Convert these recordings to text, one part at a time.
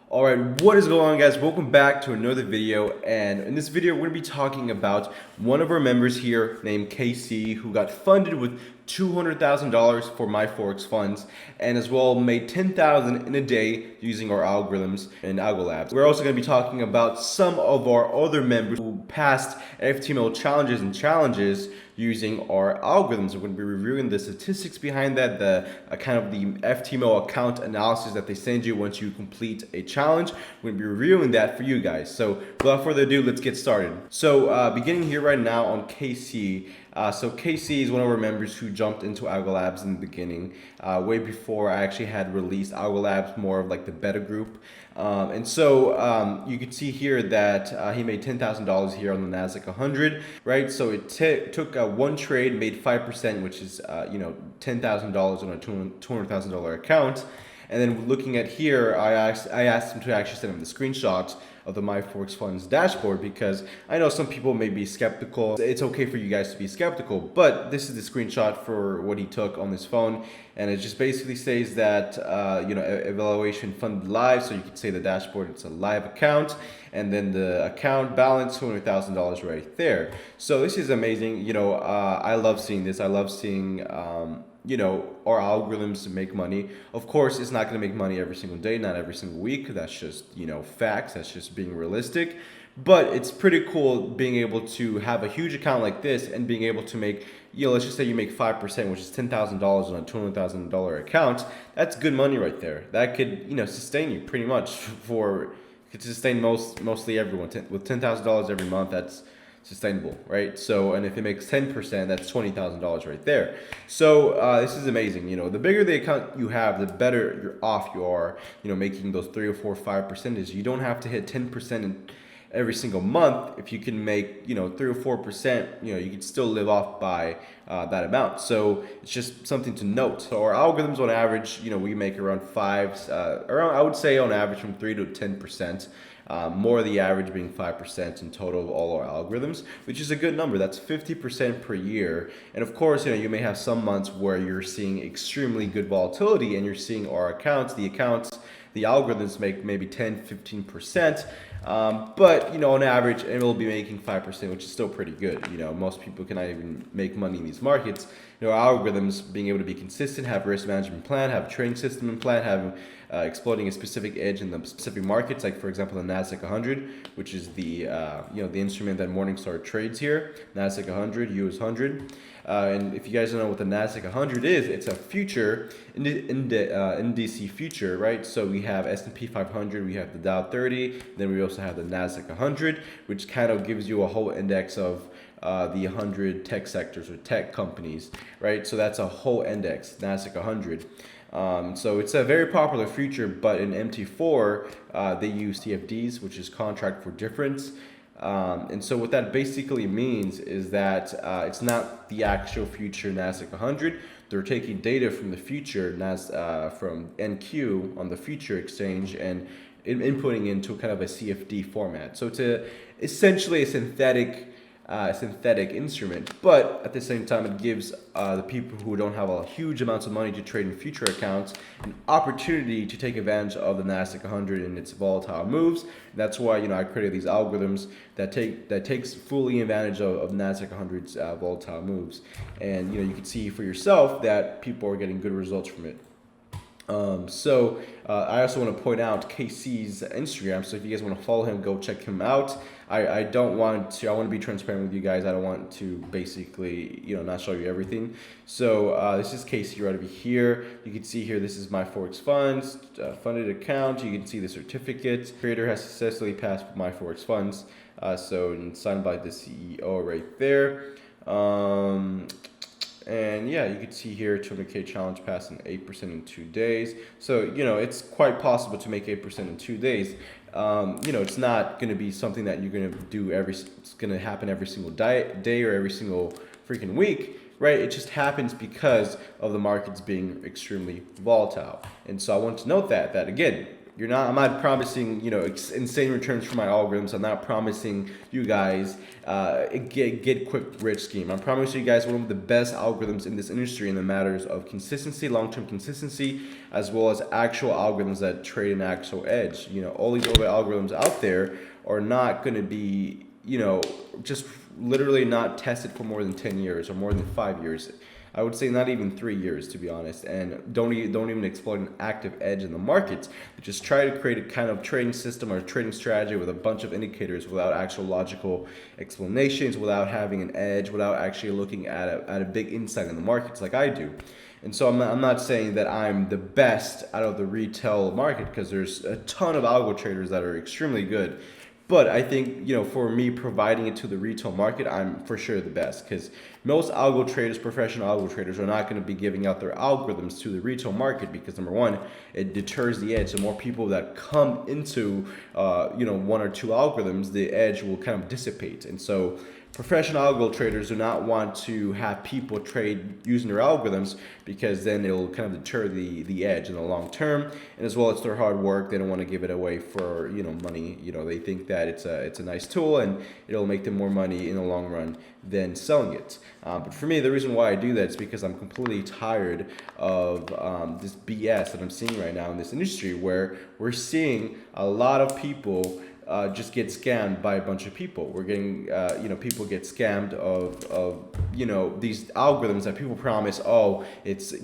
Alright, what is going on, guys? Welcome back to another video, and in this video we're going to be talking about one of our members here named KC, who got funded with $200,000 for MyForex funds, and as well made $10,000 in a day using our algorithms in Algo Labs. We're also going to be talking about some of our other members who passed FTML challenges using our algorithms. We're going to be reviewing the statistics behind that, the kind of the FTML account analysis that they send you once you complete a challenge. We're going to be reviewing that for you guys. So without further ado, let's get started. So beginning here right now on KC. So KC is one of our members who jumped into Algo Labs in the beginning, way before I actually had released Algo Labs, more of like the beta group. And so you can see here that he made $10,000 here on the Nasdaq 100, right? So it took one trade, made 5%, which is $10,000 on a $200,000 account. And then looking at here, I asked him to actually send him the screenshots of the MyForex Funds dashboard, because I know some people may be skeptical. It's okay for you guys to be skeptical, but this is the screenshot for what he took on this phone, and it just basically says that evaluation funded live. So you could say the dashboard, it's a live account, and then the account balance $200,000 right there. So this is amazing. I love seeing this. I love seeing our algorithms make money. Of course, it's not going to make money every single day, not every single week. That's just, facts. That's just being realistic. But it's pretty cool being able to have a huge account like this and being able to make, let's just say you make 5%, which is $10,000 on a $200,000 account. That's good money right there. That could, sustain you pretty much could sustain mostly everyone. With $10,000 every month, that's sustainable, right? So, and if it makes 10%, that's $20,000 right there. So this is amazing. The bigger the account you have, the better you're off you are, making those 3 or 4 or 5%. You don't have to hit 10% in every single month. If you can make 3 or 4%, you can still live off by that amount. So it's just something to note. So our algorithms on average, we make around I would say on average from 3 to 10%. More the average being 5% in total of all our algorithms, which is a good number. That's 50% per year. And of course, you may have some months where you're seeing extremely good volatility and you're seeing the algorithms make maybe 10, 15%. But on average, it will be making 5%, which is still pretty good. Most people cannot even make money in these markets. Algorithms being able to be consistent, have a risk management plan, have a trading system and plan, have exploiting a specific edge in the specific markets, like for example the Nasdaq 100, which is the the instrument that Morningstar trades here. Nasdaq 100, US 100, and if you guys don't know what the Nasdaq 100 is, it's a future indice future, right? So we have S&P 500, we have the Dow 30, then we also have the Nasdaq 100, which kind of gives you a whole index of the 100 tech sectors or tech companies, right? So that's a whole index, Nasdaq 100. So it's a very popular feature, but in MT4, they use CFDs, which is contract for difference. And so what that basically means is that it's not the actual future Nasdaq 100. They're taking data from the future from NQ on the future exchange and inputting into kind of a CFD format. So it's essentially a synthetic instrument, but at the same time it gives the people who don't have a huge amounts of money to trade in future accounts an opportunity to take advantage of the Nasdaq 100 and its volatile moves. And that's why I created these algorithms that takes fully advantage of Nasdaq 100's volatile moves, and you can see for yourself that people are getting good results from it. I also want to point out KC's Instagram. So if you guys want to follow him, go check him out. I want to be transparent with you guys. I don't want to basically, not show you everything. So this is KC right over here. You can see here, this is MyForex Funds, funded account. You can see the certificate. Creator has successfully passed MyForex Funds. Signed by the CEO right there. And yeah, you can see here 200K challenge passing 8% in 2 days. So, it's quite possible to make 8% in 2 days. It's not going to be something that you're going to do it's going to happen every single day or every single freaking week, right? It just happens because of the markets being extremely volatile. And so I want to note that again, I'm not promising, insane returns for my algorithms. I'm not promising you guys get quick rich scheme. I'm promising you guys one of the best algorithms in this industry in the matters of consistency, long-term consistency, as well as actual algorithms that trade an actual edge. All these other algorithms out there are not going to be, just literally not tested for more than 10 years or more than 5 years. I would say not even 3 years, to be honest, and don't even exploit an active edge in the markets. They just try to create a kind of trading system or trading strategy with a bunch of indicators without actual logical explanations, without having an edge, without actually looking at a big insight in the markets like I do. And so I'm not saying that I'm the best out of the retail market, because there's a ton of algo traders that are extremely good. But I think, for me providing it to the retail market, I'm for sure the best, because most algo traders, professional algo traders, are not going to be giving out their algorithms to the retail market, because number one, it deters the edge. The more people that come into, one or two algorithms, the edge will kind of dissipate. And so professional algo traders do not want to have people trade using their algorithms, because then it'll kind of deter the edge in the long term. And as well, it's their hard work. They don't want to give it away for money. They think that it's a nice tool and it'll make them more money in the long run than selling it. But for me, the reason why I do that is because I'm completely tired of this BS that I'm seeing right now in this industry, where we're seeing a lot of people just get scammed by a bunch of people. We're getting, people get scammed of these algorithms that people promise, it's,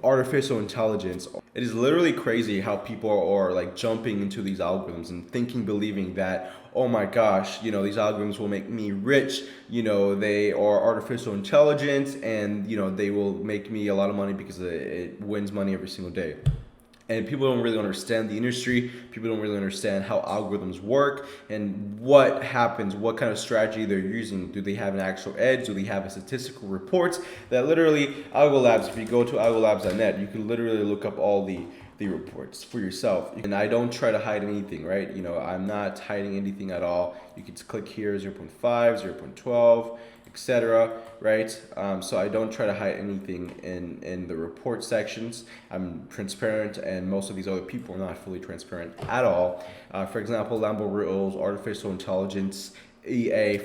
artificial intelligence. It is literally crazy how people are like jumping into these algorithms and believing that, oh my gosh, these algorithms will make me rich. They are artificial intelligence, and, they will make me a lot of money because it wins money every single day. And people don't really understand the industry. People don't really understand how algorithms work and what happens, what kind of strategy they're using. Do they have an actual edge? Do they have a statistical reports that literally Algo Labs, if you go to algolabs.net, you can literally look up all the reports for yourself. And I don't try to hide anything, right? I'm not hiding anything at all. You can click here 0.5, 0.12, etc. Right? So I don't try to hide anything in the report sections. I'm transparent, and most of these other people are not fully transparent at all. For example, Lambo Rules, artificial intelligence, EA,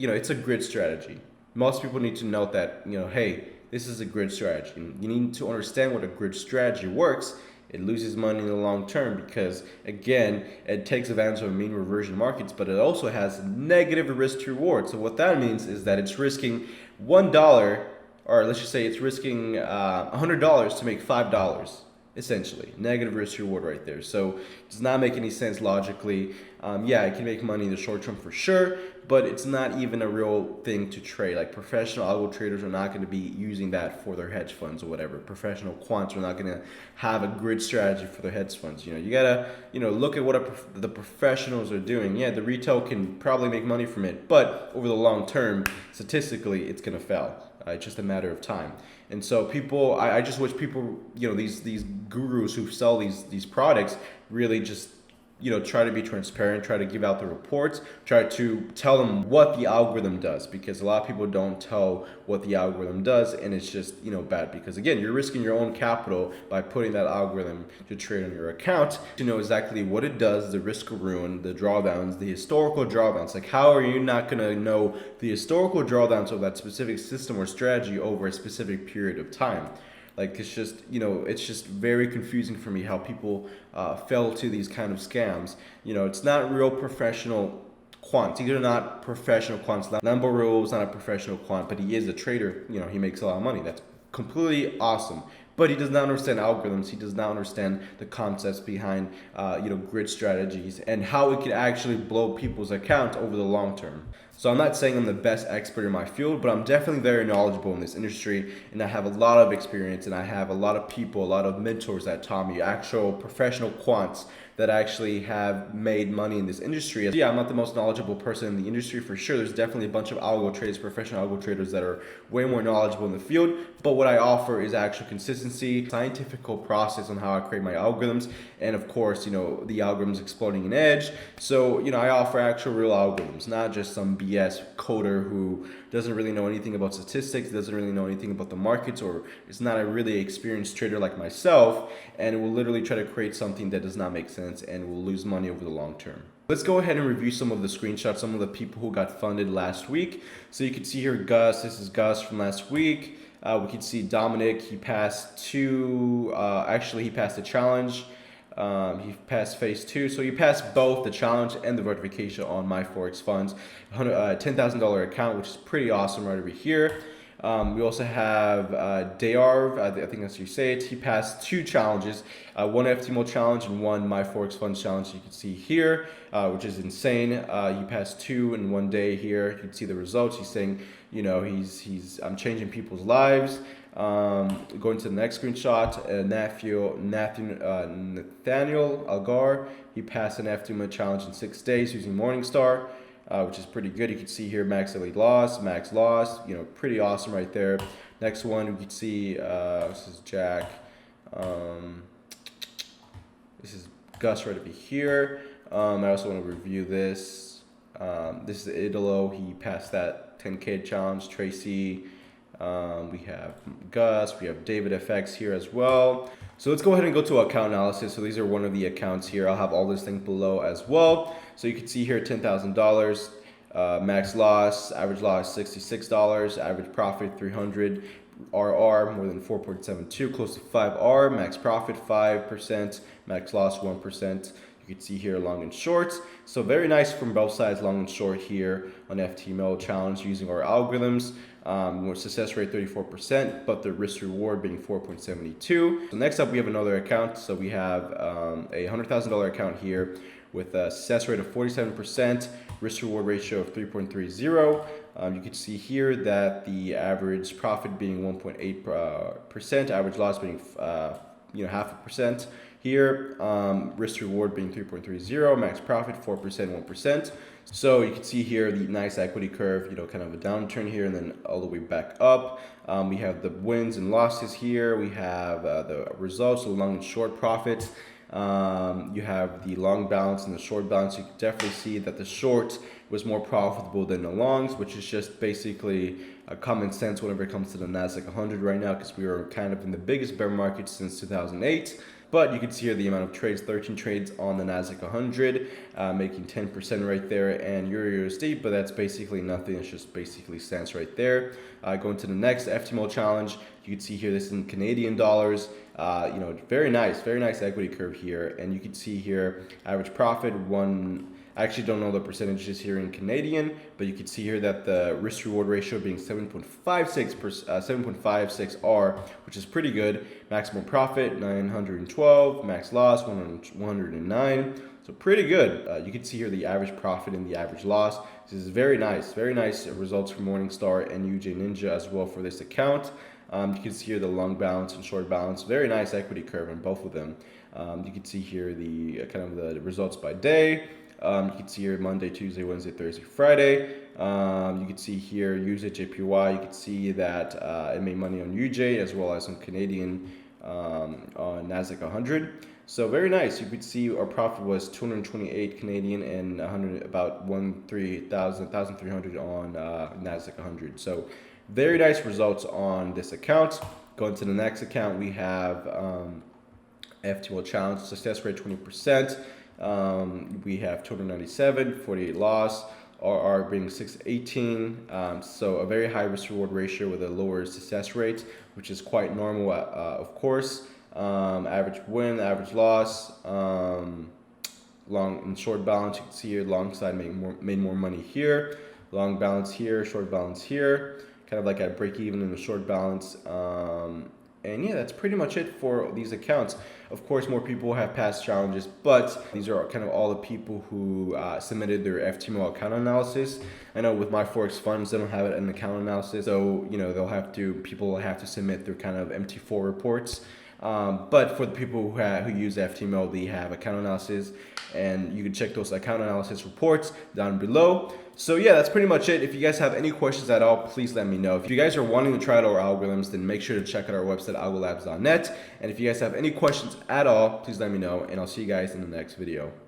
it's a grid strategy. Most people need to note that, hey, this is a grid strategy. You need to understand what a grid strategy works. It loses money in the long term because, again, it takes advantage of mean reversion markets, but it also has negative risk to reward. So what that means is that it's risking $1, or let's just say it's risking $100 to make $5, essentially. Negative risk to reward right there. So it does not make any sense logically. It can make money in the short term for sure, but it's not even a real thing to trade. Like, professional algo traders are not going to be using that for their hedge funds or whatever. Professional quants are not going to have a grid strategy for their hedge funds. You gotta, look at what the professionals are doing. Yeah, the retail can probably make money from it, but over the long term, statistically, it's going to fail. It's just a matter of time. And so people, I just wish people, these gurus who sell these products really just, try to be transparent, try to give out the reports, try to tell them what the algorithm does, because a lot of people don't tell what the algorithm does, and it's just, bad, because again, you're risking your own capital by putting that algorithm to trade on your account. To know exactly what it does, the risk of ruin, the drawdowns, the historical drawdowns. Like, how are you not going to know the historical drawdowns of that specific system or strategy over a specific period of time? Like, it's just, it's just very confusing for me how people fell to these kind of scams. It's not real professional quants. These are not professional quants. Lambo Rules is not a professional quant, but he is a trader. He makes a lot of money. That's completely awesome. But he does not understand algorithms. He does not understand the concepts behind, grid strategies and how it could actually blow people's accounts over the long term. So I'm not saying I'm the best expert in my field, but I'm definitely very knowledgeable in this industry, and I have a lot of experience, and I have a lot of people, a lot of mentors that taught me, actual professional quants that actually have made money in this industry. Yeah, I'm not the most knowledgeable person in the industry for sure. There's definitely a bunch of professional algo traders that are way more knowledgeable in the field, but what I offer is actual consistency consistency, scientific process on how I create my algorithms, and of course, the algorithms exploding in edge. So, I offer actual real algorithms, not just some BS coder who doesn't really know anything about statistics, doesn't really know anything about the markets, or is not a really experienced trader like myself, and will literally try to create something that does not make sense and will lose money over the long term. Let's go ahead and review some of the screenshots, some of the people who got funded last week. So you can see here Gus, this is Gus from last week. We can see Dominic, he passed he passed the challenge. He passed phase 2, so he passed both the challenge and the verification on MyForex Funds. $10,000 account, which is pretty awesome right over here. We also have Dayarv, I think that's how you say it. He passed 2 challenges, one FTMO challenge and one MyForex Funds challenge. You can see here, which is insane. He passed 2 in 1 day here. You can see the results. He's saying, I'm changing people's lives. Going to the next screenshot, Nathaniel Algar, he passed an FTMO challenge in 6 days using Morningstar. Which is pretty good. You can see here max loss, pretty awesome right there. Next one, we can see, this is Jack. This is Gus right over here. I also want to review this. This is Idolo. He passed that 10K challenge. Tracy. We have Gus. We have David FX here as well. So let's go ahead and go to account analysis. So these are one of the accounts here. I'll have all this linked below as well. So you can see here $10,000, max loss, average loss $66, average profit 300, RR more than 4.72, close to 5R, max profit 5%, max loss 1%. You can see here long and short. So very nice from both sides, long and short here on FTMO challenge using our algorithms. Success rate 34%, but the risk reward being 4.72. So next up, we have another account. So we have a $100,000 account here with a success rate of 47%, risk reward ratio of 3.30. You can see here that the average profit being 1.8%, average loss being 0.5% here, risk reward being 3.30, max profit 4%, 1%. So you can see here the nice equity curve, kind of a downturn here and then all the way back up. We have the wins and losses here. We have the results, the long and short profits. You have the long balance and the short balance. You can definitely see that the short was more profitable than the longs, which is just basically common sense whenever it comes to the Nasdaq 100 right now, because we are kind of in the biggest bear market since 2008. But you can see here the amount of trades, 13 trades on the Nasdaq 100, making 10% right there, and EURUSD, but that's basically nothing. It's just basically stands right there. Going to the next FTMO challenge, you can see here this is in Canadian dollars. Very nice equity curve here, and you can see here average profit I actually don't know the percentages here in Canadian, but you can see here that the risk reward ratio being 7.56R, which is pretty good. Maximum profit 912, max loss 109. So pretty good. You can see here the average profit and the average loss. This is very nice results from Morningstar and UJ Ninja as well for this account. You can see here the long balance and short balance. Very nice equity curve on both of them. You can see here the kind of the results by day. You can see here Monday, Tuesday, Wednesday, Thursday, Friday. You can see here UJ JPY. You can see that it made money on UJ as well as on Canadian on Nasdaq 100. So very nice. You could see our profit was 228 Canadian and about 1,300 on Nasdaq 100. So very nice results on this account. Going to the next account, we have FTMO challenge, success rate 20%. We have 297, 48 loss, RR being 618. So a very high risk reward ratio with a lower success rate, which is quite normal, of course. Average win, average loss, long and short balance. You can see here, long side made more money here, long balance here, short balance here. Kind of like I break even in the short balance. And yeah, that's pretty much it for these accounts. Of course, more people have passed challenges, but these are kind of all the people who submitted their FTMO account analysis. I know with MyForex Funds, they don't have an account analysis, so people will have to submit their kind of MT4 reports. But for the people who use FTMO, they have account analysis, and you can check those account analysis reports down below. So yeah, that's pretty much it. If you guys have any questions at all, please let me know. If you guys are wanting to try out our algorithms, then make sure to check out our website, algolabs.net. And if you guys have any questions at all, please let me know, and I'll see you guys in the next video.